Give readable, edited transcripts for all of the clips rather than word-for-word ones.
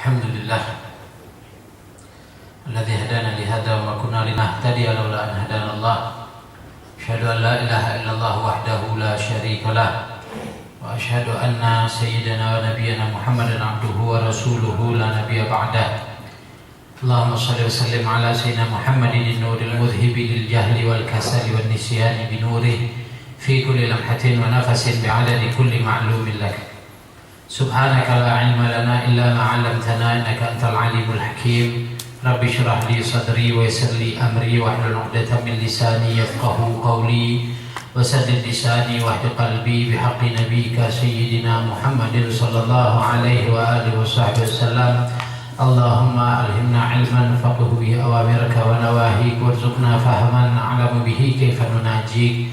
Alhamdulillah alladzi hadana li hadza wa ma kunna linahtadiya laula an hadana Allah. Asyhadu an la ilaha illallah wahdahu la syarika lah wa asyhadu anna sayyidana wa nabiyyana Muhammadan abduhu wa rasuluhu la nabiyya ba'dah. Allahumma shalli wa sallim ala sayyidina Muhammadin nuril mudhhibi lil jahli wal kasali wan nisyani bi nurihi fi kulli lamhatin wa nafasin bi'adadi kulli ma'lumin lak. Subhanaka la ilma lana illa ma 'allamtana innaka antal alimul hakim. Rabbi shrah li sadri wa yassir li amri wa hlul 'uqdatam min lisani yafqahu qawli wa saddid lisani wa hdi qalbi bihaqqi nabiyyika sayyidina Muhammadin sallallahu alaihi wa alihi washabbihi wasallam. Allahumma alhimna ilman faqih bihi awamiraka wa nawahik warzuqna fahman na'lamu bihi kaifa nunajik.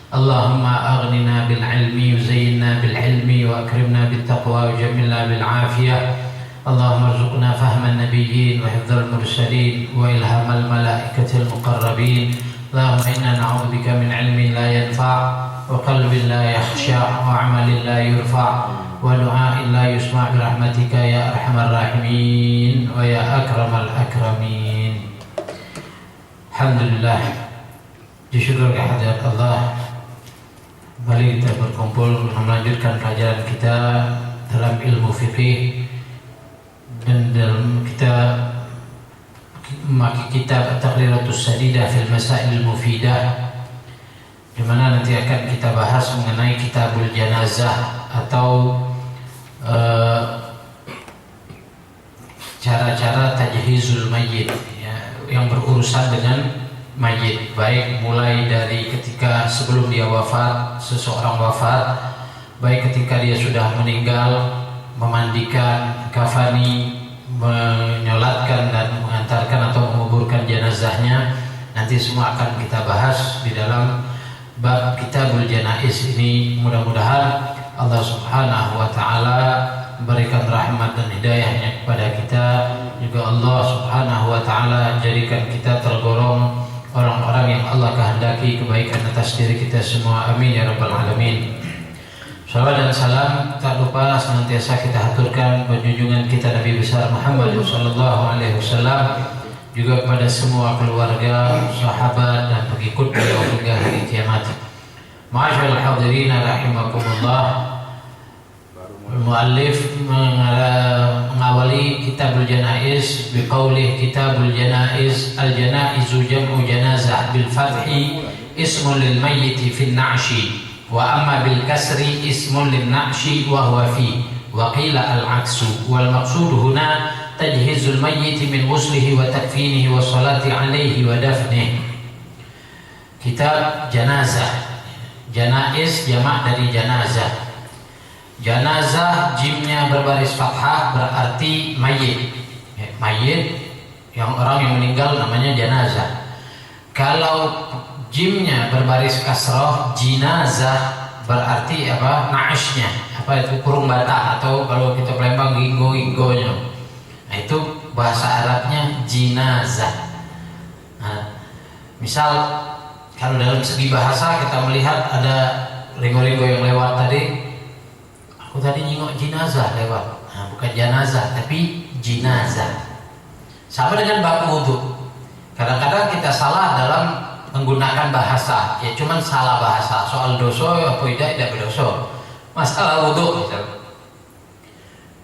Allahumma aghnina bil ilmi yuzayyinna bil hilmi wa akrimna bit taqwa wa jamilna bil afiyah. Allahumma arzuqna fahman nabiyyin wa hifdzal mursalin wa ilhamal malaikatil muqarrabin. Allahumma inna na'udzubika min ilmin la yanfa' wa qalbin la yakhsha' wa 'amalin la yurfa' wa du'a'in la yusma' bi rahmatika ya arhamar rahimin wa ya akramal akramin. Alhamdulillah, disyukur kehadirat Allah. Kembali kita berkumpul melanjutkan pelajaran kita dalam ilmu fikih dan dalam kita memakai kitab At-Taqriratus Sadidah fil Masail Mufidah, di mana nanti akan kita bahas mengenai kitabul janazah atau cara-cara tajhizul mayyit, ya, yang berurusan dengan mayit, baik mulai dari ketika sebelum dia wafat, seseorang wafat, baik ketika dia sudah meninggal, memandikan, kafani, menyolatkan dan mengantarkan atau menguburkan jenazahnya. Nanti semua akan kita bahas di dalam bab Kitabul Janaiz ini. Mudah-mudahan Allah Subhanahu wa taala memberikan rahmat dan hidayahnya kepada kita. Juga Allah Subhanahu wa taala jadikan kita tergolong orang-orang yang Allah kehendaki kebaikan atas diri kita semua. Amin ya rabbal alamin. Salawat dan salam tak lupa senantiasa kita haturkan bagi junjungan kita Nabi besar Muhammad sallallahu alaihi wasallam, juga kepada semua keluarga, sahabat dan pengikut beliau hingga hari kiamat. Ma'asyiral hadirin rahimakumullah. Muallif mengawali Kitabul Janaiz biqaulih Kitabul Janaiz al-janaizu jam'u janazah bil fathi ismun lil mayyiti fin na'shi wa amma bil kasri ismun lin na'shi wa huwa fi wa qila al-aksu wal maqsud huna tajhizul mayyiti min ghuslihi wa takfinihi wa salati alaihi wa dafnihi. Kitab janazah, janaiz jamak dari janazah. Janazah jimnya berbaris fathah berarti mayit. Mayit yang orang yang meninggal namanya janazah. Kalau jimnya berbaris kasroh, jinazah berarti apa? Na'ishnya. Apa itu? Kurung bata, atau kalau kita Palembang ginggo-ginggonya. Nah, itu bahasa Arabnya jinazah. Nah, misal kalau dalam segi bahasa kita melihat ada ringgo-ringgo yang lewat tadi. Aku tadi nyingok jenazah lewat. Nah, bukan jenazah tapi jenazah. Sama dengan bab wudu. Kadang-kadang kita salah dalam menggunakan bahasa. Ya cuman salah bahasa. Soal dosa apa tidak berdosa. Masalah wudu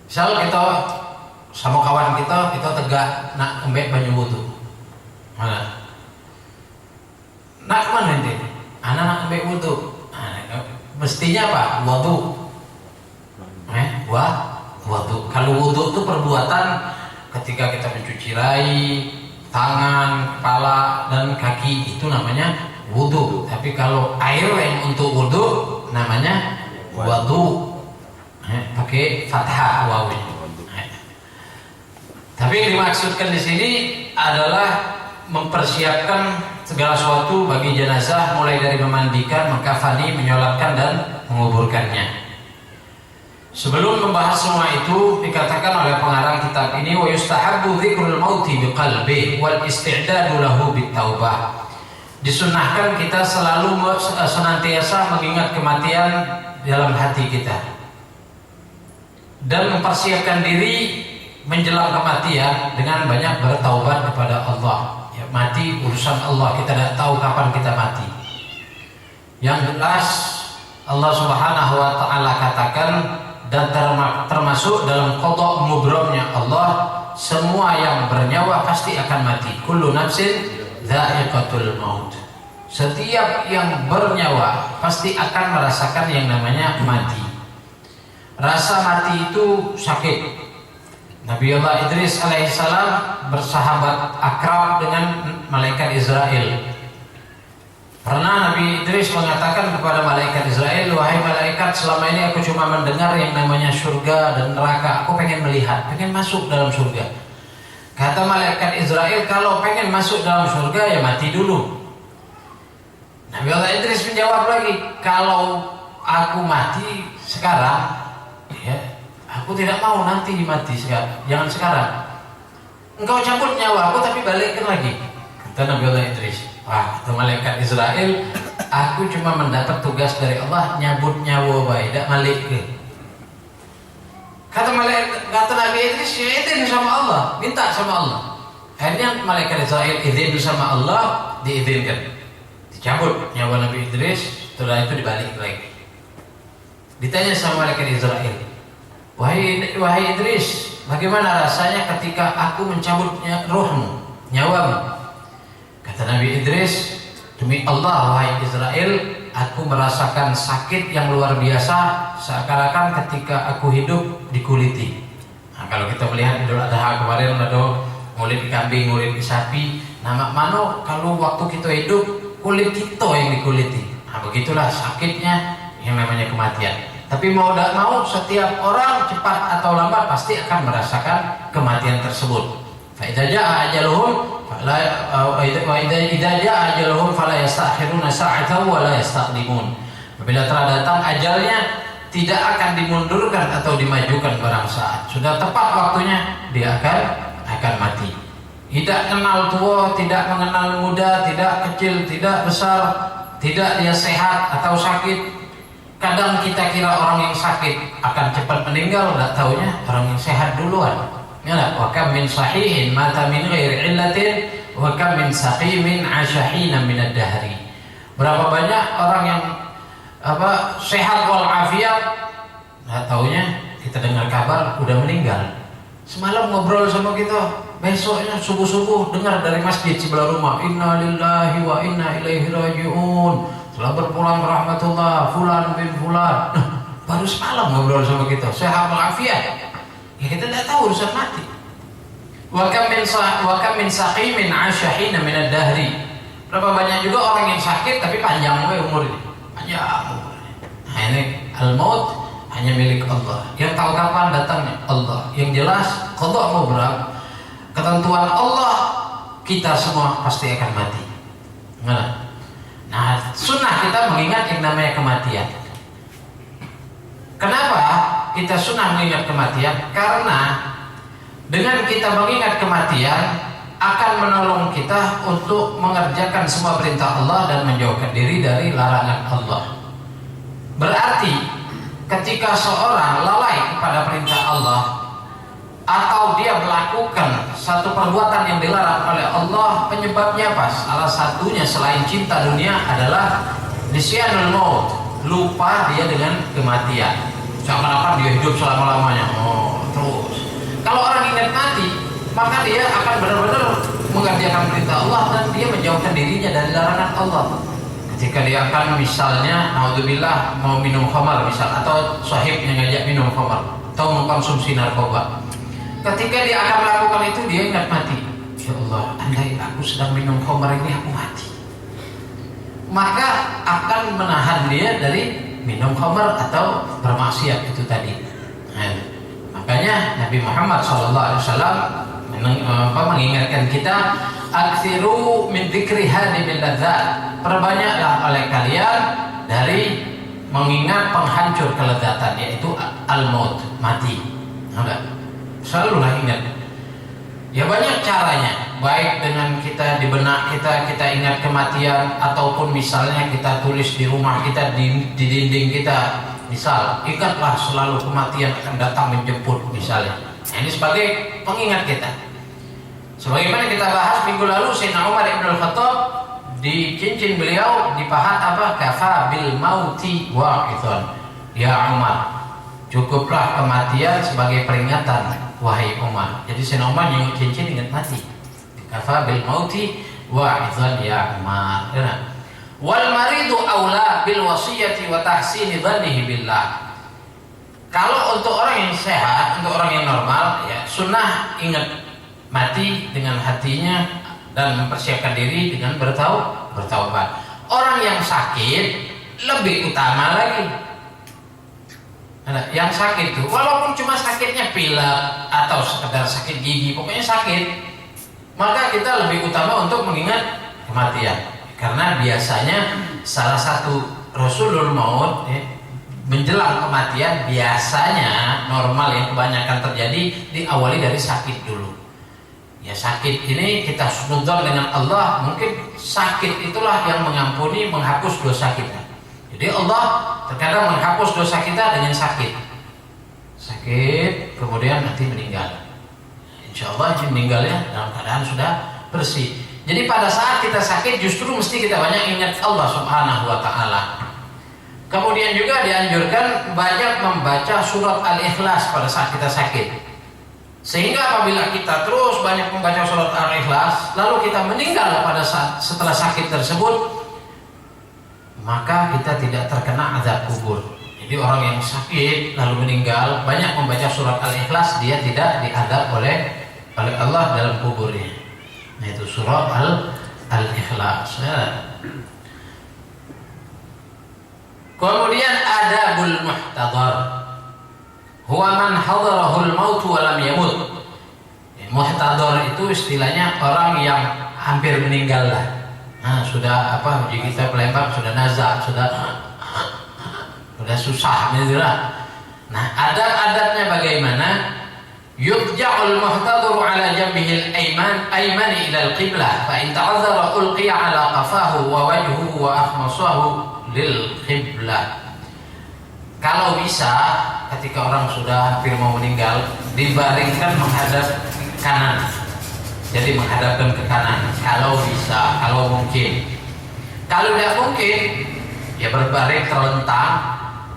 misal kita sama kawan kita tegak nak embek banyu wudu. Nah, nak kemana nanti? Anak nak embek wudu. Nah, mestinya apa? Wudu. Wudu. Kalau wudu itu perbuatan ketika kita mencuci rai, tangan, kepala, dan kaki, itu namanya wudu. Tapi kalau air yang untuk wudu namanya wudu. Pakai fathah waw. Tapi yang dimaksudkan di sini adalah mempersiapkan segala sesuatu bagi jenazah, mulai dari memandikan, mengkafani, menyolatkan, dan menguburkannya. Sebelum membahas semua itu, dikatakan oleh pengarang kitab ini, wa yustahabbu dzikrul mauti biqalbi wal isti'dadu lahu bitaubah. Disunnahkan kita selalu senantiasa mengingat kematian dalam hati kita dan mempersiapkan diri menjelang kematian dengan banyak bertaubat kepada Allah. Ya, mati urusan Allah, kita tidak tahu kapan kita mati. Yang jelas Allah Subhanahu wa taala katakan, dan termasuk dalam qada mubramnya Allah, semua yang bernyawa pasti akan mati. Kullu nafsin dha'iqatul maut. Setiap yang bernyawa pasti akan merasakan yang namanya mati. Rasa mati itu sakit. Nabi Allah Idris alaihissalam bersahabat akrab dengan malaikat Israel. Pernah Nabi Idris mengatakan kepada malaikat Israel, wahai malaikat, selama ini aku cuma mendengar yang namanya surga dan neraka. Aku pengen melihat, pengen masuk dalam surga. Kata malaikat Israel, kalau pengen masuk dalam surga ya mati dulu. Nabi Allah Idris menjawab lagi, kalau aku mati sekarang, ya, aku tidak mau nanti mati sekarang. Jangan sekarang. Engkau cabut nyawa aku tapi balikkan lagi. Kata Nabi Allah Idris, wah, kata malaikat Israel, aku cuma mendapat tugas dari Allah nyabut nyawa baik, tidak balik ke. Kata Nabi Idris, ya izin sama Allah, minta sama Allah. Akhirnya malaikat Israel izin sama Allah, diizinkan. Dicabut nyawa Nabi Idris, setelah itu dibalik lagi. Ditanya sama malaikat Israel, wahai Idris, bagaimana rasanya ketika aku mencabut ruhmu, nyawamu? Kata Nabi Idris, demi Allah wahai Israel, aku merasakan sakit yang luar biasa, seakan-akan ketika aku hidup dikuliti. Nah, kalau kita melihat Idul Adha kemarin ada ngulit kambing, ngulit sapi. Nama mana kalau waktu kita hidup kulit kita yang dikuliti. Nah, begitulah sakitnya yang namanya kematian. Tapi mau tidak mau, setiap orang cepat atau lambat pasti akan merasakan kematian tersebut. Fa idza jaa ajaluhum idza jaa ajaluhum fala yastakhiruna sa'atan wa la yastaqdimun. Apabila telah datang ajalnya, tidak akan dimundurkan atau dimajukan barang saat. Sudah tepat waktunya, dia akan mati. Tidak kenal tua, tidak mengenal muda, tidak kecil, tidak besar, tidak dia sehat atau sakit. Kadang kita kira orang yang sakit akan cepat meninggal, tidak taunya orang yang sehat duluan. Ya, wa kam min sahihin mata min ghairi illatin wa kam min saqimin 'asha hina min ad-dahri. Berapa banyak orang yang sehat wal afiat, enggak taunya kita dengar kabar udah meninggal. Semalam ngobrol sama kita, besoknya subuh-subuh dengar dari masjid sebelah rumah, inna lillahi wa inna ilaihi raji'un, telah berpulang ke rahmatullah fulan bin fulan. Baru semalam ngobrol sama kita, sehat wal afiat. Ya, kita tidak tahu urusan mati. Wa kam min saqimin 'asha hina min ad-dahri. Berapa banyak juga orang yang sakit tapi panjang umurnya. Panjang umurnya. Nah, ini al-maut hanya milik Allah. Yang tahu kapan datangnya Allah. Yang jelas qada mubram, ketentuan Allah, kita semua pasti akan mati. Nah, sunnah kita mengingat yang namanya kematian. Kenapa kita sunnah mengingat kematian? Karena dengan kita mengingat kematian akan menolong kita untuk mengerjakan semua perintah Allah dan menjauhkan diri dari larangan Allah. Berarti ketika seorang lalai kepada perintah Allah atau dia melakukan satu perbuatan yang dilarang oleh Allah, penyebabnya apa? Salah satunya selain cinta dunia adalah nisyanul maut, lupa dia dengan kematian. Seakan-akan dia hidup selama-lamanya. Terus. Kalau orang ingat mati, maka dia akan benar-benar mengerjakan perintah Allah dan dia menjauhkan dirinya dari larangan Allah. Ketika dia akan misalnya, naudzubillah, mau minum khamar misal, atau sahibnya ngajak minum khamar, atau mengkonsumsi narkoba. Ketika dia akan melakukan itu, dia ingat mati. Ya Allah, andai aku sedang minum khamar ini, aku mati. Maka akan menahan dia dari minum khamar atau bermaksiat itu tadi. Nah, makanya Nabi Muhammad SAW mengingatkan kita, aksiru min dzikri hadimil ladzat, perbanyaklah oleh kalian dari mengingat penghancur kelezatan, yaitu al-maut, mati. Selalulah ingat. Ya banyak caranya, baik dengan kita di benak kita ingat kematian, ataupun misalnya kita tulis di rumah kita, di dinding kita, misal ingatlah selalu kematian akan datang menjemput misalnya. Ini sebagai pengingat kita. Sebagaimana kita bahas minggu lalu, Sayyidina Umar Ibn Al-Khattab di cincin beliau dipahat apa? Kafa bil mauti wa'idhan. Ya Umar, cukuplah kematian sebagai peringatan, wahai Umar. Jadi Sayyidina Umar nyenguk cincin ingat mati. Kafa bil mauti wa'idhan ya Umar. Wal maridu aula bil wasiyati wa tahsini dhannihi billah. Kalau untuk orang yang sehat, untuk orang yang normal, ya sunnah ingat mati dengan hatinya dan mempersiapkan diri dengan bertaubat. Orang yang sakit lebih utama lagi. Yang sakit itu walaupun cuma sakitnya pilek atau sekedar sakit gigi, pokoknya sakit, maka kita lebih utama untuk mengingat kematian. Karena biasanya salah satu Rasulul Maut ya, menjelang kematian biasanya normal yang kebanyakan terjadi diawali dari sakit dulu. Ya sakit ini kita sunudzon dengan Allah, mungkin sakit itulah yang mengampuni, menghapus dosa kita. Jadi Allah terkadang menghapus dosa kita dengan sakit. Sakit kemudian nanti meninggal. Insya Allah meninggalnya dalam keadaan sudah bersih. Jadi pada saat kita sakit justru mesti kita banyak ingat Allah Subhanahu wa ta'ala. Kemudian juga dianjurkan banyak membaca surat Al-Ikhlas pada saat kita sakit. Sehingga apabila kita terus banyak membaca surat Al-Ikhlas, lalu kita meninggal pada saat setelah sakit tersebut, maka kita tidak terkena azab kubur. Jadi orang yang sakit lalu meninggal banyak membaca surat Al-Ikhlas, dia tidak diazab oleh Allah dalam kuburnya. Nah itu surat Al-Ikhlas. Kemudian adabul muhtadar, huwa man hadarahul maut wa lam yamut. Muhtadar itu istilahnya orang yang hampir meninggal lah. Nah, sudah apa? Uji kita pelempar sudah nazar, sudah susah gitu lah. Nah, adab-adabnya bagaimana? Yudja'ul muhtadaru ala jambihil aymani ila al-qiblah, fa in ta'azzara ulqiya ala qafahu wa wajhuhu wa akhmasahu lil qiblah. Kalau bisa, ketika orang sudah hampir mau meninggal, dibaringkan menghadap kanan. Jadi menghadapkan ke kanan. Kalau bisa, kalau mungkin. Kalau tidak mungkin, ya berbaring terlentang,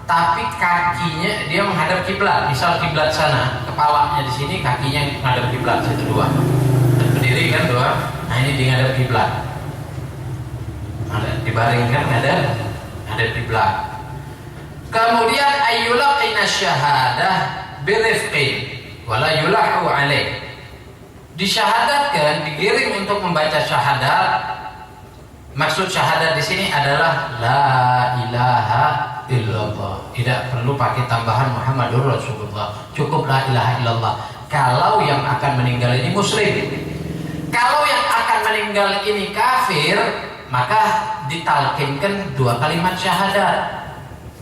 tapi kakinya dia menghadap kiblat. Misal kiblat sana, kepalanya di sini, kakinya menghadap kiblat. Satu dua. Dan berdiri kan dua. Nah ini dia menghadap kiblat. Dibaringkan menghadap kiblat. Kemudian ayyulaqina syahadah birifqin wala yulahu alaih. Disyahadatkan, digiring untuk membaca syahadat. Maksud syahadat di sini adalah la ilaha illallah. Tidak perlu pakai tambahan Muhammadur Rasulullah. Cukup la ilaha illallah. Kalau yang akan meninggal ini muslim. Kalau yang akan meninggal ini kafir, maka ditalkinkan dua kalimat syahadat.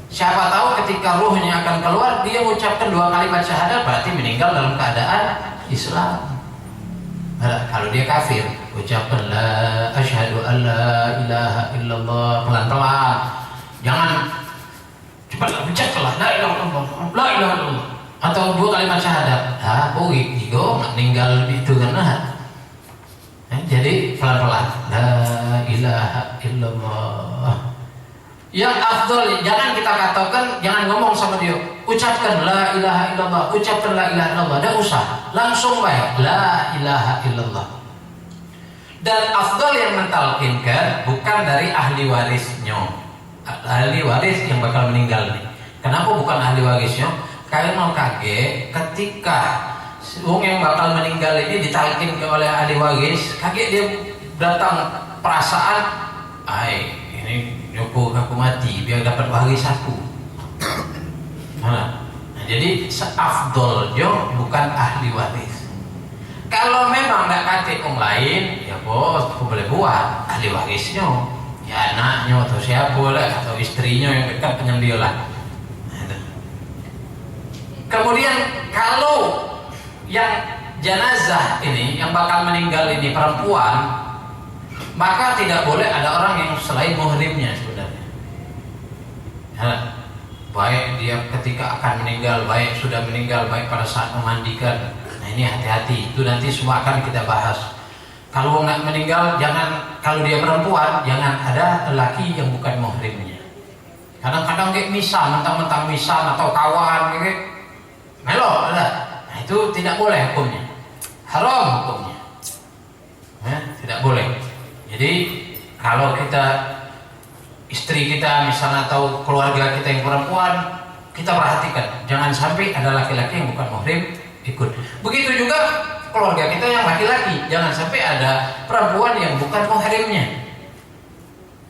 Siapa tahu ketika ruhnya akan keluar, dia mengucapkan dua kalimat syahadat, berarti meninggal dalam keadaan Islam. Kalau dia kafir, ucapkan la asyhadu an la ilaha illallah pelan-pelan. Jangan cepat ucaplah la ilaha illallah, la ilaha illallah. Atau dua kalimat syahadat. Igo meninggal itu kan. Jadi pelan-pelan. La ilaha illallah. Yang afdol, jangan kita katakan, jangan ngomong sama dia, ucapkan la ilaha illallah, ucapkan la ilaha illallah, tidak usah, langsung baik la ilaha illallah. Dan afdol yang mentalkinkan bukan dari ahli warisnya, ahli waris yang bakal meninggal nih. Kenapa bukan ahli warisnya? Kalian mau kaget ketika wong yang bakal meninggal ini ditalkin oleh ahli waris, kaget dia datang perasaan, ini aku mati biar dapat waris aku. Nah, jadi seafdolnya bukan ahli waris. Kalau memang nggak kate orang lain, ya bos, aku boleh buat ahli warisnya, ya anaknya atau siapa lah, atau istrinya yang dekat dengan dia lah. Kemudian kalau yang jenazah ini yang bakal meninggal ini perempuan, maka tidak boleh ada orang yang selain muhrimnya sebenarnya. Baik dia ketika akan meninggal, baik sudah meninggal, baik pada saat memandikan, ini hati-hati, itu nanti semua akan kita bahas. Kalau nggak meninggal, jangan, kalau dia perempuan, jangan ada lelaki yang bukan muhrimnya. Kadang-kadang kayak misan, mentang-mentang misan atau kawan kayak melo, ada. Nah, itu tidak boleh hukumnya, haram hukumnya, tidak boleh. Jadi kalau kita, istri kita misalnya atau keluarga kita yang perempuan, kita perhatikan, jangan sampai ada laki-laki yang bukan muhrim ikut. Begitu juga keluarga kita yang laki-laki, jangan sampai ada perempuan yang bukan muhrimnya.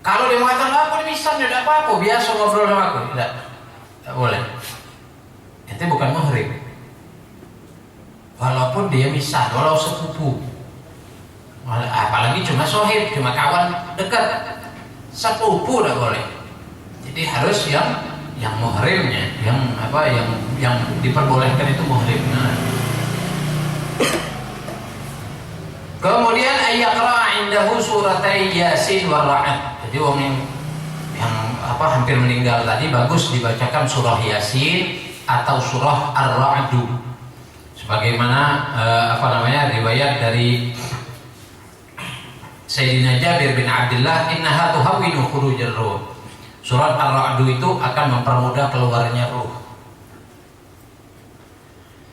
Kalau dia mengatakan aku misan, tidak apa-apa, biasa ngobrol sama aku, tidak boleh. Itu bukan muhrim. Walaupun dia misan, walau sepupu, apalagi cuma sohib, cuma kawan dekat, sepupu tidak boleh. Jadi harus yang muhrimnya, yang diperbolehkan itu muhrimnya. Kemudian ayaqra indahu suratai Yasin wa Ra'd. Jadi orang yang hampir meninggal tadi bagus dibacakan surah Yasin atau surah Ar-Ra'd. Sebagaimana riwayat dari Sayyidina Jabir bin Abdullah, innaha tuhawwinu khurujar ruh. Surat Ar-Ra'd itu akan mempermudah keluarnya ruh.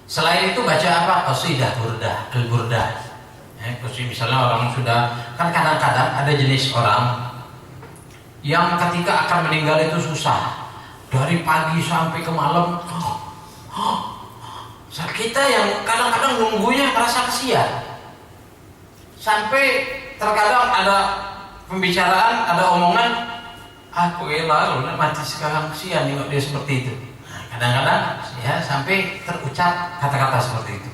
Selain itu baca apa? Qasidah burdah, al-burdah. Misalnya orang sudah, kan kadang-kadang ada jenis orang yang ketika akan meninggal itu susah. Dari pagi sampai ke malam. Kita yang kadang-kadang nunggunya merasa kasihan. Sampai terkadang ada pembicaraan, ada omongan, aku lalu mati sekarang, kasihan nengok dia seperti itu. Nah, kadang-kadang ya sampai terucap kata-kata seperti itu.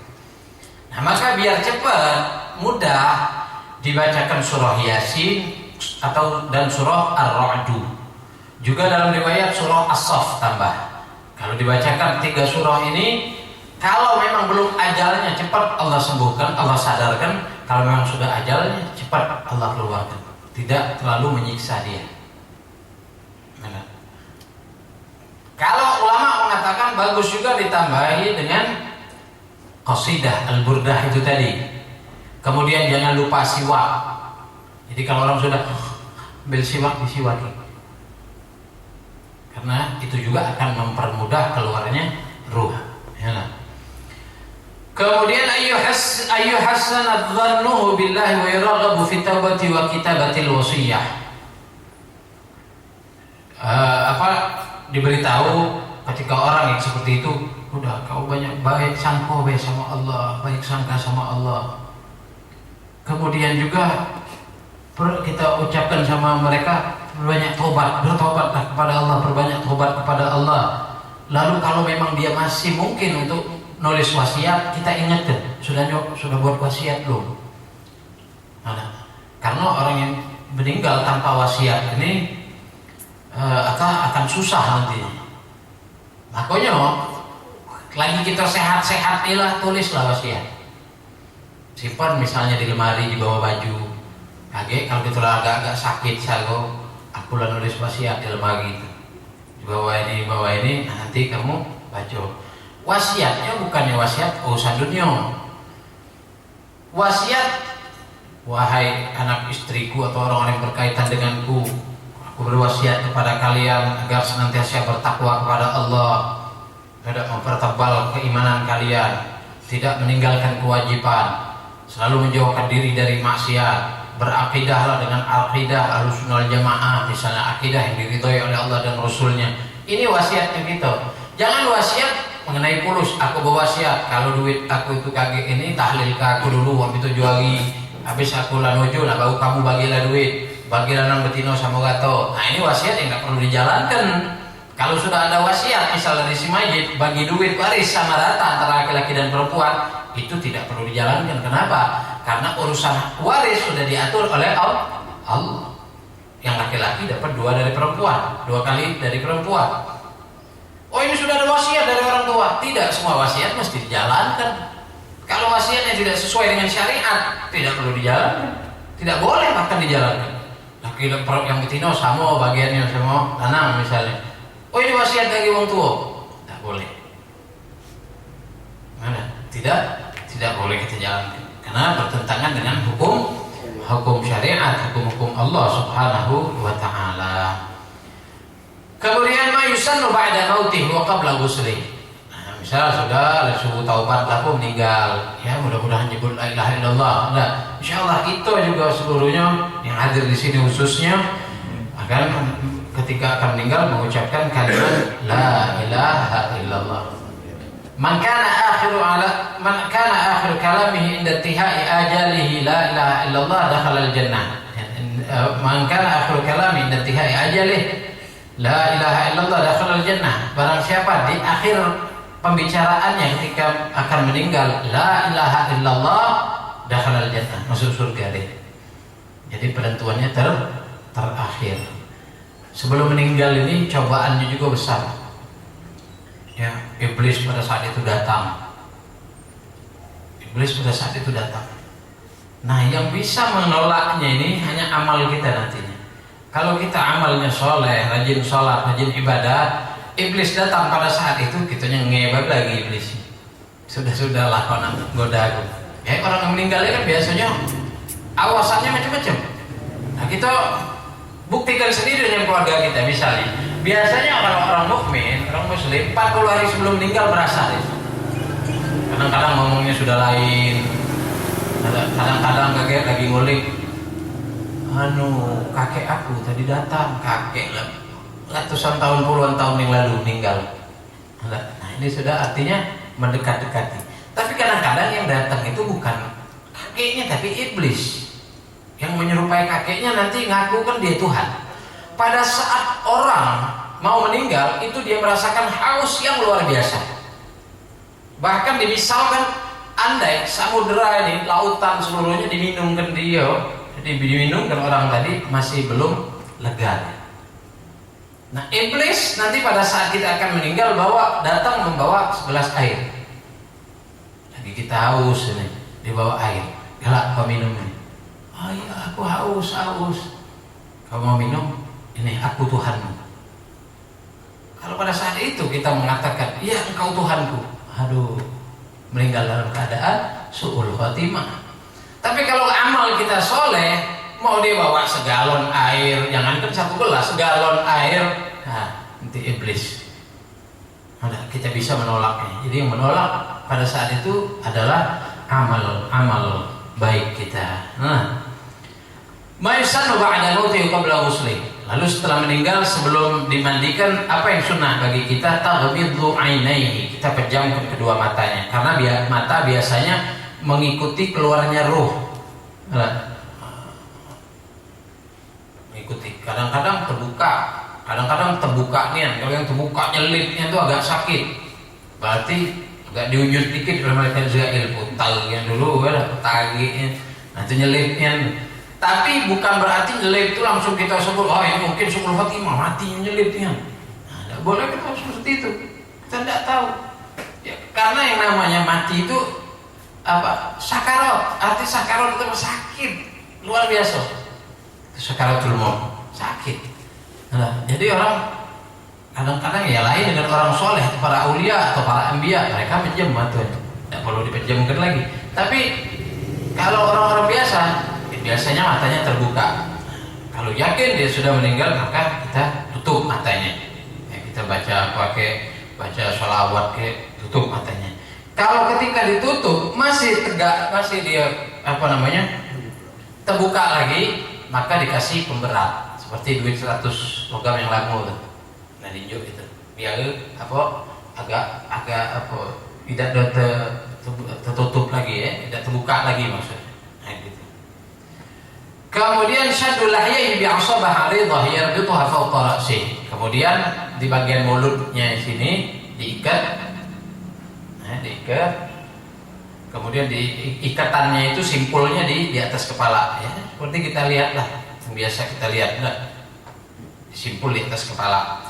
Nah, maka biar cepat, mudah dibacakan surah Yasin dan surah Ar-Ra'd. Juga dalam riwayat surah As-Saff tambah. Kalau dibacakan 3 surah ini, kalau memang belum ajalnya, cepat Allah sembuhkan, Allah sadarkan. Kalau memang sudah ajalnya, cepat Allah keluarkan. Tidak terlalu menyiksa dia. Nah, kalau ulama mengatakan bagus juga ditambahi dengan qasidah al-burdah itu tadi. Kemudian jangan lupa siwak. Jadi kalau orang sudah ambil siwak, disiwaki. Karena itu juga akan mempermudah keluarnya ruh. Ya. Kemudian ayyuhassan adh-dhannuhu billahi wa yarghabu fi taubati wa kitabatil wasiyah. Diberitahu ketika orang yang seperti itu, udah kau banyak baik sangka sama Allah, baik sangka sama Allah. Kemudian juga kita ucapkan sama mereka, berbanyak tobat, bertobatlah kepada Allah, berbanyak tobat kepada Allah. Lalu kalau memang dia masih mungkin untuk nulis wasiat, kita ingatkan, sudah buat wasiat belum? Nah, karena orang yang meninggal tanpa wasiat ini akan susah nanti. Makanya lagi kita sehat-sehat ilah, tulislah wasiat. Simpan misalnya di lemari, di bawah baju. Kalau kita agak-agak sakit, aku lah nulis wasiat di lemari itu. Di bawah ini, nanti kamu baca. Wasiatnya bukannya wasiat urusan dunia. Wasiat, wahai anak istriku atau orang-orang yang berkaitan denganku, aku berwasiat kepada kalian agar senantiasa bertakwa kepada Allah, tidak mempertebal keimanan kalian, tidak meninggalkan kewajiban, selalu menjauhkan diri dari maksiat, berakidahlah dengan akidah Ahlussunnah wal Jamaah, misalnya akidah yang diridhoi oleh Allah dan Rasulnya. Ini wasiatnya kita. Jangan wasiat mengenai fulus, aku berwasiat kalau duit aku itu kagak ini tahlil ke aku dulu, habis itu juali, habis aku lanuju, nah baru kamu bagilah duit, bagilah nang betino sama gato. Nah ini wasiat yang nggak perlu dijalankan. Kalau sudah ada wasiat, misalnya di si Majid bagi duit waris sama rata antara laki-laki dan perempuan, itu tidak perlu dijalankan. Kenapa? Karena urusan waris sudah diatur oleh Allah. Yang laki-laki dapat 2 dari perempuan, 2 kali dari perempuan. Oh ini sudah ada wasiat dari orang tua. Tidak semua wasiat mesti dijalankan. Kalau wasiatnya tidak sesuai dengan syariat, tidak perlu dijalankan. Tidak boleh bahkan dijalankan. Laki yang betino sama bagiannya sama tanam misalnya. Oh ini wasiat dari orang tua, tidak boleh. Mana? Tidak tidak boleh kita jalankan karena bertentangan dengan hukum syariat, hukum Allah Subhanahu wa taala. Kemudian ma yusannu ba'da mautih wa qabla ghusli. Nah, misal sudah subuh taubat laku meninggal, ya mudah-mudahan nyebut la ilaha illallah. Nah, insyaallah kita juga seluruhnya yang hadir di sini khususnya akan ketika akan meninggal mengucapkan kalimat la ilaha illallah. Man kana akhiru kalamihi inda intihai ajalihi la ilaha illallah dakhala al-jannah. Man kana akhiru kalamihi inda intihai ajalihi la ilaha illallah dakhala al-jannah. Barang siapa di akhir pembicaraannya ketika akan meninggal la ilaha illallah dakhala al-jannah, masuk surga deh. Jadi penentuannya terakhir. Sebelum meninggal ini cobaannya juga besar. Ya, iblis pada saat itu datang. Nah, yang bisa menolaknya ini hanya amal kita nantinya. Kalau kita amalnya soleh, rajin sholat, rajin ibadah, iblis datang pada saat itu, kitanya ngebab lagi iblis. Sudahlah kau nak goda aku. Ya, orang yang meninggal kan biasanya awasannya macam-macam. Nah, kita buktikan sendiri dengan keluarga kita misalnya. Biasanya orang-orang mukmin, orang muslim 40 hari sebelum meninggal merasa deh. Kadang-kadang ngomongnya sudah lain. Kadang-kadang kakek lagi ngulik. Kakek aku tadi datang, kakek ratusan tahun, puluhan tahun yang lalu meninggal. Nah, ini sudah artinya mendekat-dekati. Tapi kadang-kadang yang datang itu bukan kakeknya tapi iblis. Yang menyerupai kakeknya nanti ngaku kan dia Tuhan. Pada saat orang mau meninggal itu dia merasakan haus yang luar biasa. Bahkan dimisalkan andai samudera ini, lautan seluruhnya diminumkan dia, diminumkan orang tadi masih belum lega. Nah, iblis nanti pada saat kita akan meninggal datang membawa segelas air. Lagi kita haus ini, dibawa air. Galak kau minum ini. Oh iya, aku haus. Kau mau minum? Ini aku Tuhanmu. Kalau pada saat itu kita mengatakan, iya engkau Tuhanku, meninggal dalam keadaan su'ul khotimah. Tapi kalau amal kita soleh, mau dia bawa segalon air, jangankan 1 gelas, segalon air, nanti iblis. Kita bisa menolaknya. Jadi yang menolak pada saat itu adalah amal baik kita. Ma yusannu ba'da mauti qabla ghusli. Lalu setelah meninggal sebelum dimandikan, apa yang sunnah bagi kita? Taghmidhu 'ainaihi. Kita pejamkan kedua matanya karena mata biasanya mengikuti keluarnya ruh. Mengikuti. Kadang-kadang terbuka nih. Kalau yang terbuka nyelipnya itu agak sakit. Berarti agak diunjut dikit oleh malaikat Jibril, putal yang dulu tagihnya. Nah, itu nyelipnya. Tapi bukan berarti nyelip itu langsung kita sebut, ini mungkin su'ul khotimah, mati nyelipnya. Nah, tidak boleh kita seperti itu. Kita tidak tahu. Ya, karena yang namanya mati itu sakarat. Arti sakarat itu sakit luar biasa. Sakaratul maut, sakit. Nah, jadi orang kadang-kadang ya lain dengan orang soleh, para aulia atau para anbiya, mereka penjam matanya, tidak perlu dipejamkan lagi. Tapi kalau orang-orang biasanya matanya terbuka. Kalau yakin dia sudah meninggal, maka kita tutup matanya. Ya, kita baca sholawat tutup matanya. Kalau ketika ditutup masih tegak, masih dia terbuka lagi, maka dikasih pemberat seperti duit 100 logam yang lamu tuh. Nah, diinjuk itu. Biar agak tidak tertutup lagi ya, tidak terbuka lagi maksudnya. Nah, gitu. Kemudian syadul lahiyah bi'asabah 'aridah yarbituha fawqa ra'sih. Kemudian di bagian mulutnya sini diikat. Kemudian ikatannya itu simpulnya di atas kepala ya. Seperti kita lihatlah, yang biasa kita lihat disimpul di atas kepala.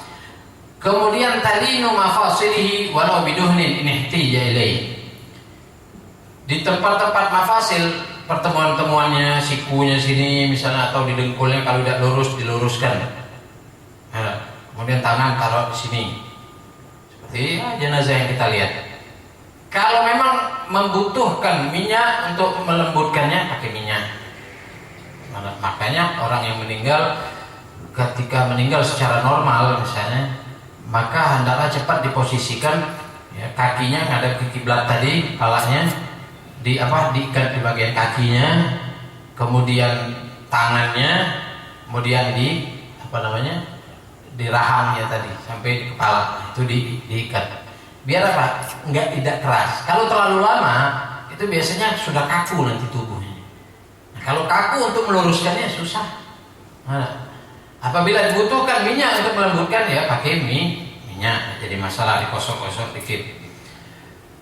Kemudian talinu mafasilihi walau biduhnin ihtija ilaihi. Di tempat-tempat mafasil, pertemuan-temuannya, sikunya sini misalnya atau di dengkulnya kalau tidak lurus diluruskan. Kemudian tangan taruh di sini. Seperti jenazah yang kita lihat. Kalau memang membutuhkan minyak untuk melembutkannya, pakai minyak. Makanya orang yang meninggal, ketika meninggal secara normal misalnya, maka hendaklah cepat diposisikan, ya, kakinya ngadep ke kiblat tadi, kepalanya diikat di bagian kakinya, kemudian tangannya, kemudian di rahangnya tadi sampai di kepala itu diikat. Biar apa? Tidak keras. Kalau terlalu lama itu biasanya sudah kaku nanti tubuhnya. Nah, kalau kaku untuk meluruskannya susah. Nah, apabila dibutuhkan minyak untuk melembutkan, ya pakai minyak. Jadi masalah dikosok-kosok dikit.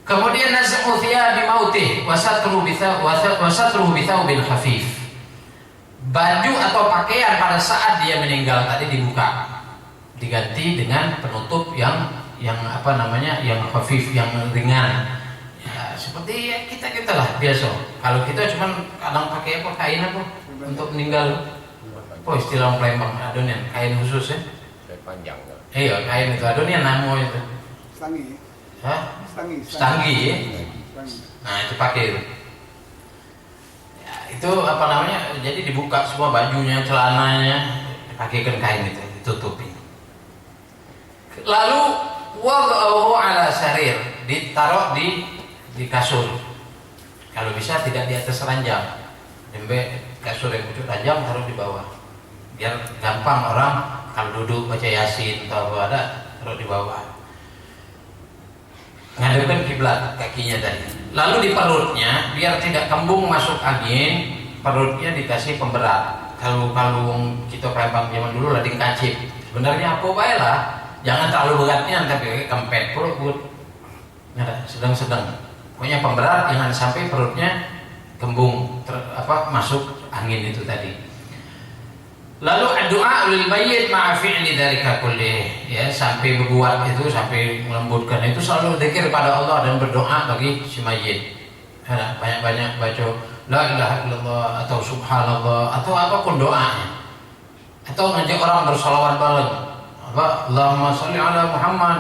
Kemudian naz'u thiyabi mautih wa satruhu bi thawbin khafif. Baju atau pakaian pada saat dia meninggal tadi dibuka, diganti dengan penutup yang khafif, yang ringan. Ya, seperti kita lah biasa. Kalau kita cuman kadang pakai kain untuk meninggal. Istilah Palembang adonian, kain khusus ya. Kain panjang. Iya, kain itu adonian namanya itu. Stangi. Hah? Stangi ya. Nah, itu pakai itu. Ya, itu jadi dibuka semua bajunya, celananya, dipakaikan kain itu, ditutupi. Lalu wad'ahu ala sarir, ditaruh di kasur. Kalau bisa tidak di atas ranjang. Kasur yang pucuk ranjang taruh di bawah. Biar gampang orang kalau duduk baca Yasin atau apa ada, taruh di bawah. Ngadepkan kiblat kakinya tadi. Lalu di perutnya, biar tidak kembung masuk angin, perutnya dikasih pemberat. Kalau kita Palembang zaman dulu lading kacip. Sebenarnya apa bae lah. Jangan terlalu beratnya, tapi kempet perut. Sedang-sedang. Pokoknya pemberat, jangan sampai perutnya kembung masuk angin itu tadi. Lalu doa lil mayyit ma'a fi'li dzalika kullih, ya, sampai berbuat itu, sampai melembutkan itu selalu zikir pada Allah dan berdoa bagi si mayyit. Banyak-banyak baca la ilaha illallah atau subhanallah atau apapun doanya. Atau ngajak orang bersolawat bareng. Allahumma sholli ala Muhammad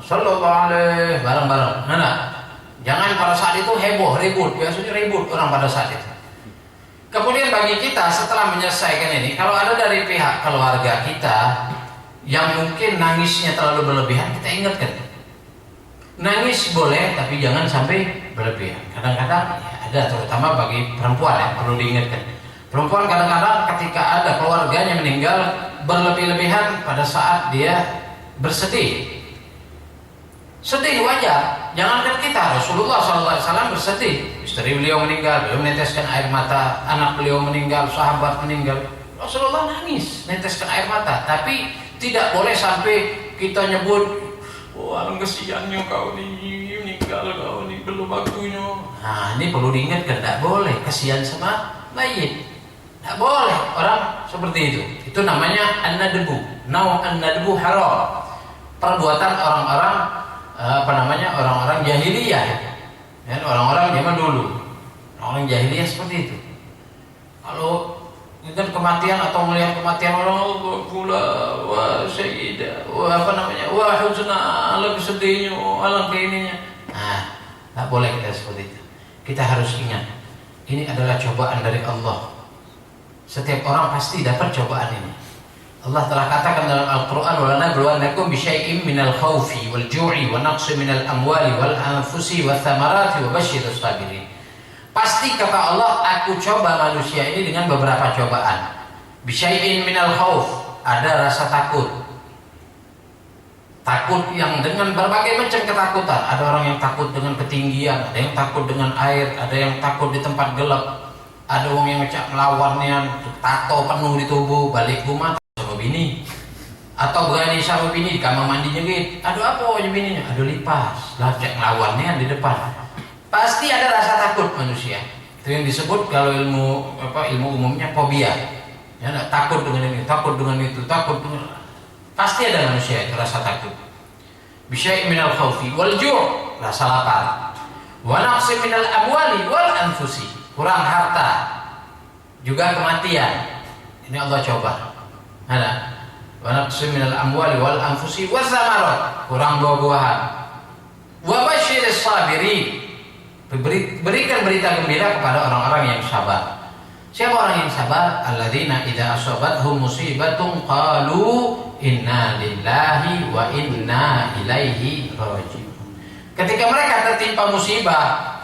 sallallahu alaihi bareng-bareng. Jangan pada saat itu heboh, ribut. Biasanya ribut orang pada saat itu. Kemudian bagi kita setelah menyelesaikan ini, kalau ada dari pihak keluarga kita yang mungkin nangisnya terlalu berlebihan, kita ingatkan. Nangis boleh, tapi jangan sampai berlebihan. Kadang-kadang ya ada, terutama bagi perempuan yang perlu diingatkan. Perempuan kadang-kadang ketika ada keluarganya meninggal berlebih-lebihan pada saat dia bersedih. Sedih wajar, jangankan kita, Rasulullah SAW bersedih. Istri beliau meninggal, beliau meneteskan air mata. Anak beliau meninggal, sahabat meninggal, Rasulullah nangis, meneteskan air mata. Tapi tidak boleh sampai kita nyebut, wah kesiannya kau nih, meninggal kau nih, belum waktunya. Nah, ini perlu diingatkan, tidak boleh kesian sama mayit. Tidak boleh orang seperti itu. Itu namanya an-nadbu. An-nadbu haram. Perbuatan orang-orang orang-orang jahiliyah, ya, orang-orang zaman dulu, orang jahiliyah seperti itu. Kalau kita kematian atau melihat kematian orang, pula wah sayyidah, wah huzna, alam sedihnya, alam keininya. Nah, tak boleh kita seperti itu. Kita harus ingat, ini adalah cobaan dari Allah. Setiap orang pasti dapat cobaan ini. Allah telah katakan dalam Al-Quran, وَلَنَبْلُوَنَّكُمْ بِشَيْءٍ مِنَ الْخَوْفِ وَالْجُوعِ وَنَقْصٍ مِنَ الْأَمْوَالِ وَالْأَنْفُسِ وَالثَّمَرَاتِ وَبَشِّرِ الصَّابِرِينَ. Pasti kata Allah, aku coba manusia ini dengan beberapa cobaan. بِشَيْءٍ مِنَ الْخَوْفِ, ada rasa takut. Takut yang dengan berbagai macam ketakutan. Ada orang yang takut dengan ketinggian, ada yang takut dengan air, ada yang takut di tempat gelap, ada orang yang ngecak melawannya, tato penuh di tubuh, balik rumah sama bini, atau berani sama bini di kamar mandi nyengit. Aduh apa aja bininya? Aduh lipas, lah cek ngelawannya di depan. Pasti ada rasa takut manusia. Itu yang disebut kalau ilmu umumnya fobia. Ya, takut dengan ini, takut dengan itu, takut dengan. Pasti ada manusia itu rasa takut. Bisyai minal khawfi wal ju', rasa lapar. Wa naqsi minal amwali wal anfusi, kurang harta, juga kematian. Ini Allah coba. Ada wa naqsi minal amwali wal anfusi waz zamarat, kurang buah-buahan. Wa basyiris sabirin, Berikan berita gembira kepada orang-orang yang sabar. Siapa orang yang sabar? Alladzina idza asabathum musibatun qalu inna lillahi wa inna ilaihi raji'un. Ketika mereka tertimpa musibah,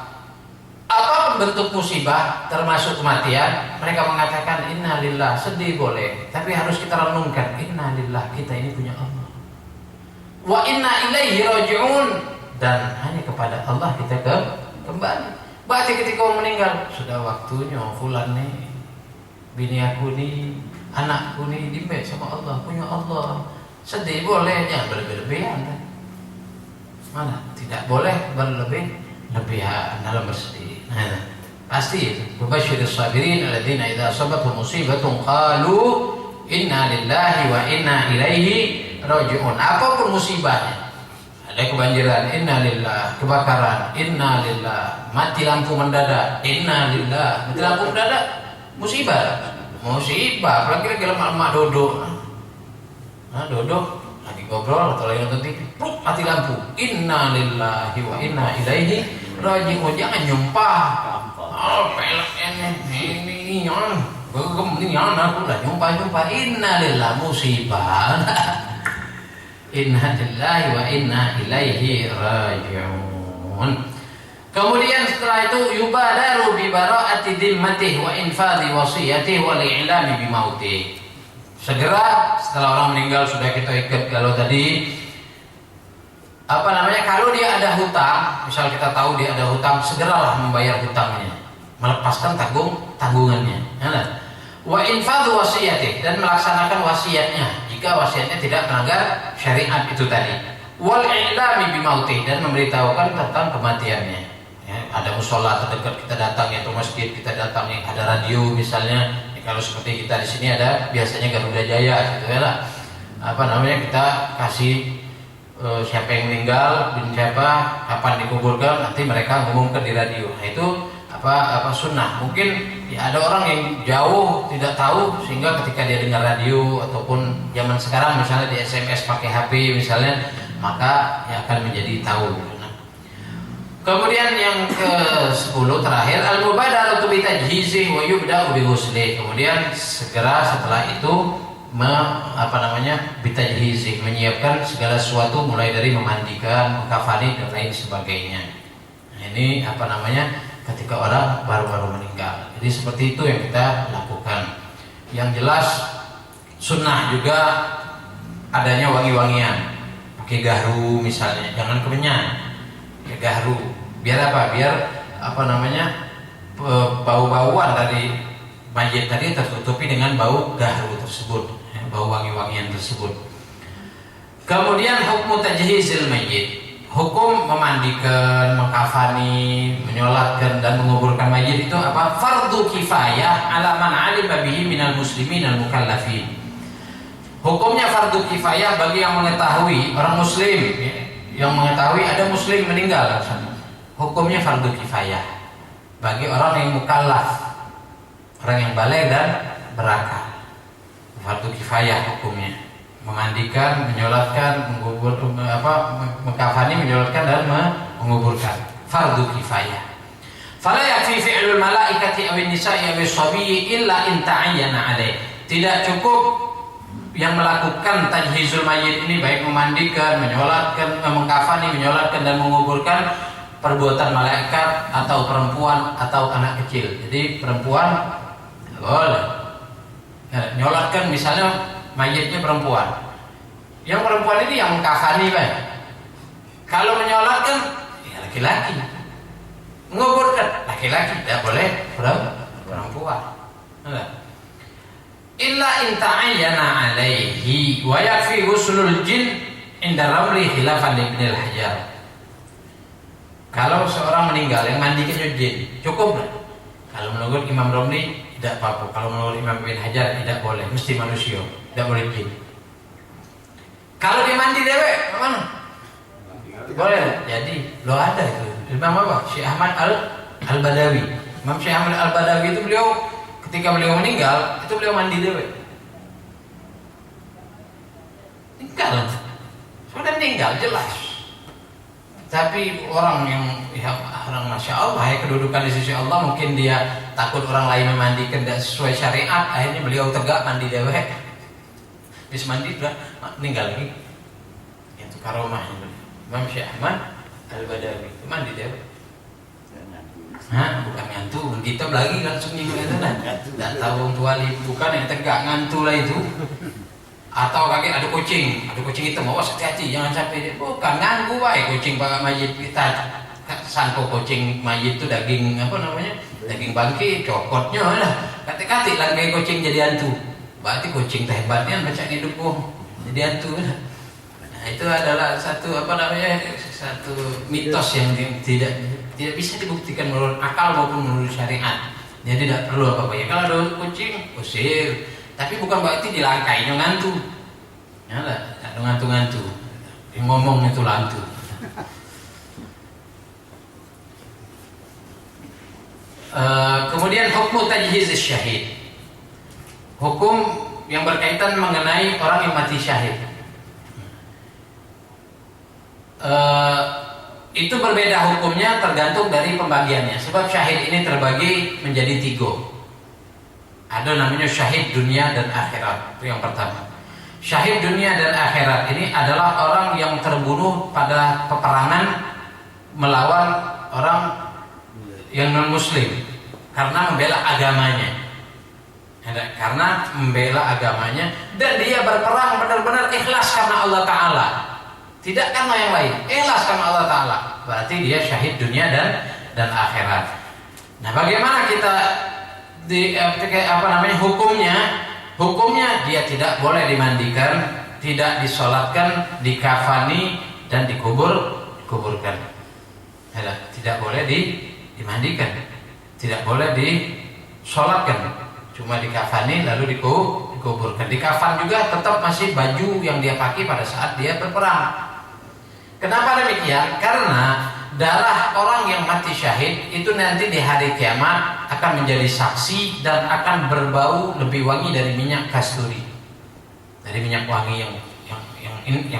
apapun bentuk musibah termasuk kematian, mereka mengatakan inna lillah, sedih boleh, tapi harus kita renungkan inna lillah, kita ini punya Allah. Wa inna ilaihi raji'un, dan hanya kepada Allah kita kembali. Berarti ketika mau meninggal, sudah waktunya fulan nih, bini aku nih, anakku nih dibaik sama Allah, punya Allah. Sedih boleh, jangan berlebih-lebihan kan? Mana? Tidak boleh berlebih-lebihan dalam bersedih. Nah, pasti itu. Basyirus sabirin alladzina idza asabathum musibatun qalu inna lillahi wa inna ilaihi raji'un. Apapun musibahnya. Ada kebanjiran, innalillah, kebakaran, innalillah, mati lampu mendadak, innalillah, mati lampu mendadak, musibah, apalagi lagi lemak dodok, dodok, lagi ngobrol atau lagi nonton TV, mati lampu, innalillahi wa inna ilaihi raji'un. Jangan nyumpah, pelak ini nyon, aku udah nyumpah, innalillah, musibah. Inna lillahi wa inna ilaihi raji'un. Kemudian setelah itu yubadaru bi bara'ati dhimmatih wa infadhi wasiyatih wa li'ilami bi mautih. Segera setelah orang meninggal sudah kita ikat, kalau tadi kalau dia ada hutang, misal kita tahu dia ada hutang, segeralah membayar hutangnya, melepaskan tanggungannya. Wa infadhu wasiyatih, dan melaksanakan wasiatnya jika wasiatnya tidak melanggar syariat itu tadi. Wal i'lami bimautih, dan memberitahukan tentang kematiannya. Ya, ada musola terdekat kita datang, atau masjid kita datang, ada radio misalnya. Ya, kalau seperti kita di sini ada biasanya Garuda Jaya gitu ya. Kita kasih siapa yang meninggal, bin siapa, kapan dikuburkan, nanti mereka ngumumkan di radio. Nah, itu sunnah. Mungkin ya ada orang yang jauh tidak tahu, sehingga ketika dia dengar radio ataupun zaman sekarang misalnya di SMS pakai HP misalnya, maka ya akan menjadi tahu. Kemudian yang ke-10 terakhir, al-mubadaratu bi tajhizih wa yubda'u bi ghuslih. Kemudian segera setelah itu bi tajhizih, menyiapkan segala sesuatu mulai dari memandikan, mengkafani dan lain sebagainya. Nah, ini ketika orang baru-baru meninggal. Jadi seperti itu yang kita lakukan. Yang jelas sunnah juga adanya wangi-wangian. Pakai gahru misalnya, jangan kemenyan. Ya gahru. Biar apa? Biar bau-bauan dari mayit tadi tertutupi dengan bau gahru tersebut, bau wangi-wangian tersebut. Kemudian hukum tajhizil mayyit. Hukum memandikan, mengkafani, menyolatkan dan menguburkan mayit itu fardu kifayah ala man alima bihi minal muslimin al mukallafin. Hukumnya fardu kifayah bagi yang mengetahui, orang muslim yang mengetahui ada muslim meninggal. Hukumnya fardu kifayah bagi orang yang mukallaf, orang yang baligh dan berakal. Fardu kifayah hukumnya. Memandikan, menyolatkan, mengkafani, menyolatkan dan menguburkan. Fardu kifayah. Fala yakfi fi'lul malaikati aw an-nisa'i aw as-sabiyyi illa in ta'ayyana 'alaih. Tidak cukup yang melakukan tajhizul mayyit ini, baik memandikan, menyolatkan, mengkafani, menyolatkan dan menguburkan, perbuatan malaikat atau perempuan atau anak kecil. Jadi perempuan boleh. Nyolatkan misalnya mayitnya perempuan. Yang perempuan ini yang mengkafani, Pak. Kalau menyolatkan ya laki-laki. Menguburkan laki-laki, tidak boleh perempuan. Illa in ta'ayyana 'alaihi wa yakfi ghuslul jin inda ramli khilafan Ibnu al-Hajar. Kalau seorang meninggal yang mandikan jin, cukup enggak? Kalau menurut Imam Romli tidak apa-apa. Kalau menurut Imam Ibnu Hajar tidak boleh, mesti manusia, tidak boleh jin. Kalau dia mandi dewek, mana? Boleh. Jadi lo ada itu. Imam apa? Syekh Ahmad Al-Badawi. Imam Syekh Ahmad Al-Badawi itu ketika beliau meninggal, itu beliau mandi dewek. Sudah meninggal jelas. Tapi orang yang orang masya Allah ya kedudukan di sisi Allah, mungkin dia takut orang lain memandikan tidak sesuai syariat, akhirnya beliau tegak mandi dewek, habis mandi udah meninggal lagi. Itu karomah Imam Syekh Ahmad Al-Badawi, itu mandi dewek. Bukan ngantu, kita lagi langsung minggu itu lah. Tidak tahu orang tua bukan yang tegak ngantu lah itu. Atau kaki ada kucing itu mau hati-hati jangan sampai dia bukan nganggu baik kucing pakai mayit kita sanko kucing mayit itu daging apa namanya daging bangki cokotnya lah kati-kati lah kayak kucing jadi hantu berarti kucing hebatnya macam hidup jadi hantu lah. Nah itu adalah satu apa namanya satu mitos yang tidak bisa dibuktikan menurut akal maupun menurut syariat. Jadi tidak perlu apa-apa ya kalau ada kucing usir. Tapi bukan berarti dilangkai ngantu. Ya lah, ada ngantu-ngantu. Yang ngomong itu lantu. Kemudian hukum tajhiz syahid. Hukum yang berkaitan mengenai orang yang mati syahid. Itu berbeda hukumnya tergantung dari pembagiannya. Sebab syahid ini terbagi menjadi 3. Ada namanya syahid dunia dan akhirat. Itu yang pertama. Syahid dunia dan akhirat ini adalah orang yang terbunuh pada peperangan melawan orang yang non-muslim karena membela agamanya. Karena membela agamanya dan dia berperang benar-benar ikhlas karena Allah Ta'ala. Tidak karena yang lain, ikhlas karena Allah Ta'ala. Berarti dia syahid dunia dan akhirat. Nah, bagaimana kita hukumnya dia tidak boleh dimandikan, tidak disolatkan, dikafani dan dikuburkan. Tidak boleh dimandikan, tidak boleh disolatkan, cuma dikafani lalu dikuburkan. Dikafan juga tetap masih baju yang dia pakai pada saat dia berperang. Kenapa demikian? Karena darah orang yang mati syahid itu nanti di hari kiamat akan menjadi saksi dan akan berbau lebih wangi dari minyak kasturi, dari minyak wangi yang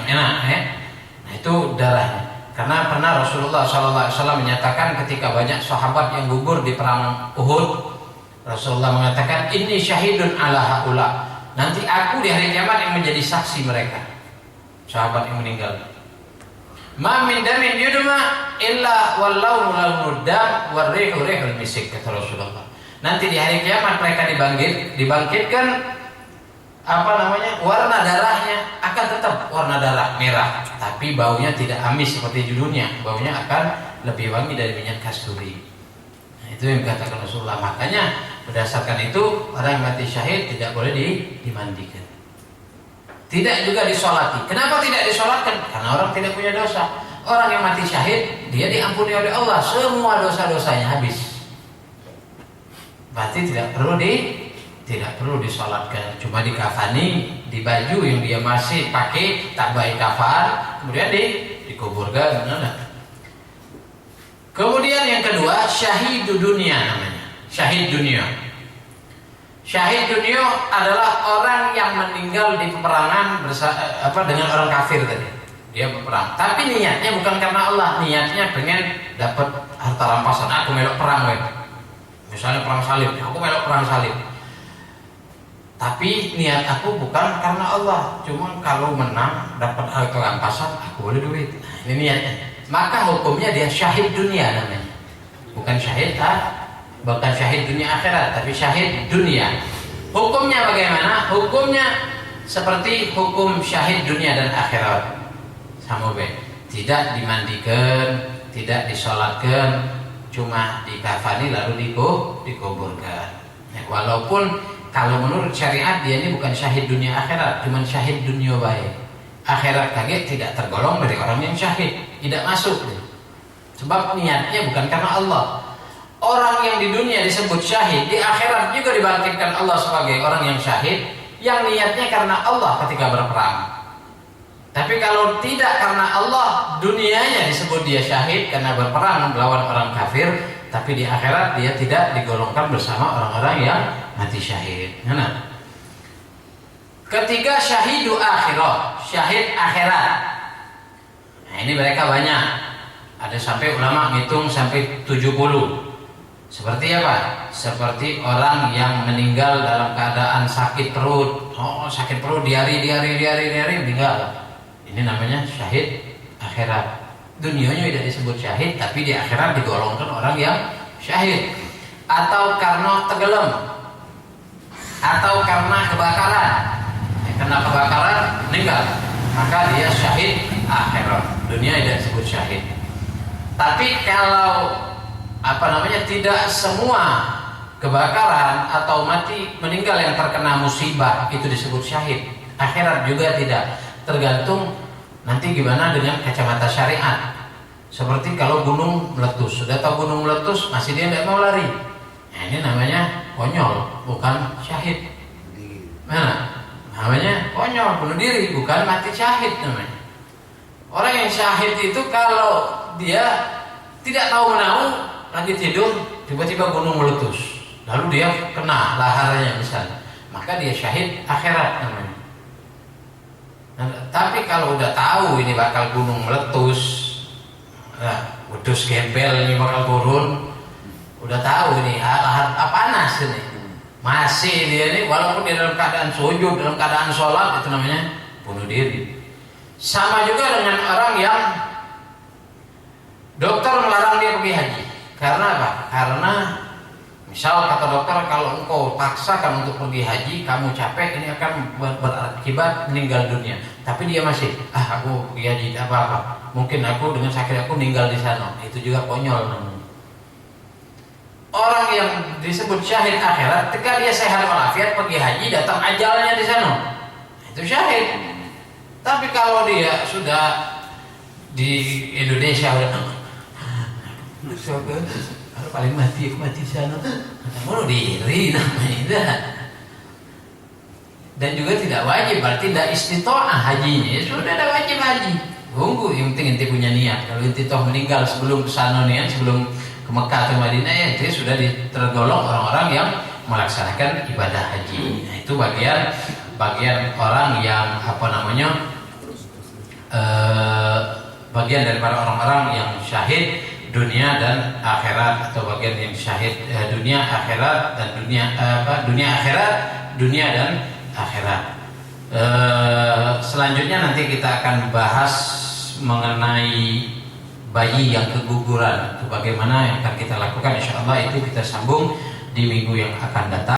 enak ya. Nah itu darahnya. Karena pernah Rasulullah SAW menyatakan ketika banyak sahabat yang gugur di perang Uhud, Rasulullah mengatakan ini syahidun ala haula. Nanti aku di hari kiamat yang menjadi saksi mereka, sahabat yang meninggal. Ma min damin yudma illa wallahu lawnud dam warrihu rihul misik, kata Rasulullah. Nanti di hari kiamat mereka dibangkitkan warna darahnya akan tetap warna darah merah, tapi baunya tidak amis seperti di dunia, baunya akan lebih wangi dari minyak kasturi. Nah, itu yang dikatakan Rasulullah. Makanya berdasarkan itu orang yang mati syahid tidak boleh dimandikan. Tidak juga disolati. Kenapa tidak disolatkan? Karena orang tidak punya dosa. Orang yang mati syahid, dia diampuni oleh Allah. Semua dosa-dosanya habis. Berarti tidak perlu disolatkan. Cuma dikafani, di baju yang dia masih pakai, tak baik kafan, kemudian dikuburkan. Kemudian yang kedua, syahid dunia namanya. Syahid dunia. Syahid dunia adalah orang yang meninggal di peperangan dengan orang kafir tadi. Dia berperang, tapi niatnya bukan karena Allah, niatnya pengen dapat harta rampasan. Aku melok perang, misalnya perang salib, aku melok perang salib. Tapi niat aku bukan karena Allah, cuma kalau menang dapat harta rampasan, aku boleh duit. Nah, ini niatnya. Maka hukumnya dia syahid dunia namanya, bukan syahid bukan syahid dunia akhirat, tapi syahid dunia. Hukumnya bagaimana? Hukumnya seperti hukum syahid dunia dan akhirat. Sama tidak dimandikan, tidak disolatkan, cuma dikafani lalu dikuburkan. Ya, walaupun kalau menurut syariat dia ini bukan syahid dunia akhirat, cuma syahid dunia baik. Akhirat kaget tidak tergolong dari orang yang syahid, tidak masuk. Sebab niatnya bukan karena Allah. Orang yang di dunia disebut syahid, di akhirat juga dibangkitkan Allah sebagai orang yang syahid, yang niatnya karena Allah ketika berperang. Tapi kalau tidak karena Allah, dunianya disebut dia syahid karena berperang melawan orang kafir, tapi di akhirat dia tidak digolongkan bersama orang-orang yang mati syahid. Nah, ketiga syahidu akhirat, syahid akhirat. Nah, ini mereka banyak. Ada sampai ulama ngitung sampai 70. Seperti apa? Seperti orang yang meninggal dalam keadaan sakit perut. Oh, sakit perut diari meninggal. Ini namanya syahid akhirat. Dunianya tidak disebut syahid, tapi di akhirat digolongkan orang yang syahid. Atau karena tenggelam, atau karena kebakaran. Karena kebakaran meninggal, maka dia syahid akhirat. Dunia tidak disebut syahid. Tapi kalau tidak semua kebakaran atau mati meninggal yang terkena musibah itu disebut syahid. Akhirat juga tidak. Tergantung nanti gimana dengan kacamata syariat. Seperti kalau gunung meletus, sudah tahu gunung meletus masih dia tidak mau lari. Nah, ini namanya konyol, bukan syahid. Nah, namanya konyol, bunuh diri, bukan mati syahid namanya. Orang yang syahid itu kalau dia tidak tahu menahu, lagi tidur, tiba-tiba gunung meletus, lalu dia kena laharnya misalnya, maka dia syahid akhirat namanya. Nah, tapi kalau udah tahu ini bakal gunung meletus, wedus gembel ini bakal turun, udah tahu ini panas ini, masih dia ini walaupun dia dalam keadaan sujud, dalam keadaan sholat, itu namanya bunuh diri. Sama juga dengan orang yang dokter melarang dia pergi haji. Karena apa? Karena misal kata dokter, kalau engkau paksakan untuk pergi haji, kamu capek, ini akan berakibat meninggal dunia. Tapi dia masih, aku pergi haji tidak apa-apa. Mungkin aku dengan sakit aku meninggal di sana. Itu juga konyol namanya. Orang yang disebut syahid akhirat, ketika dia sehat walafiat pergi haji, datang ajalnya di sana, itu syahid. Tapi kalau dia sudah di Indonesia kalau paling mati sana, bunuh diri namanya. Dan juga tidak wajib, berarti tidak istitoah hajinya, sudah tidak wajib haji. Tunggu, yang penting inti punya niat. Kalau inti toh meninggal sebelum kesana nih, sebelum ke Mekah atau Madinah, ya itu sudah tergolong orang-orang yang melaksanakan ibadah haji. Nah, itu bagian orang yang bagian daripada orang-orang yang syahid dunia dan akhirat, atau bagian yang syahid dunia akhirat dan dunia akhirat, dunia dan akhirat. Selanjutnya nanti kita akan bahas mengenai bayi yang keguguran, itu bagaimana yang akan kita lakukan. Insyaallah itu kita sambung di minggu yang akan datang.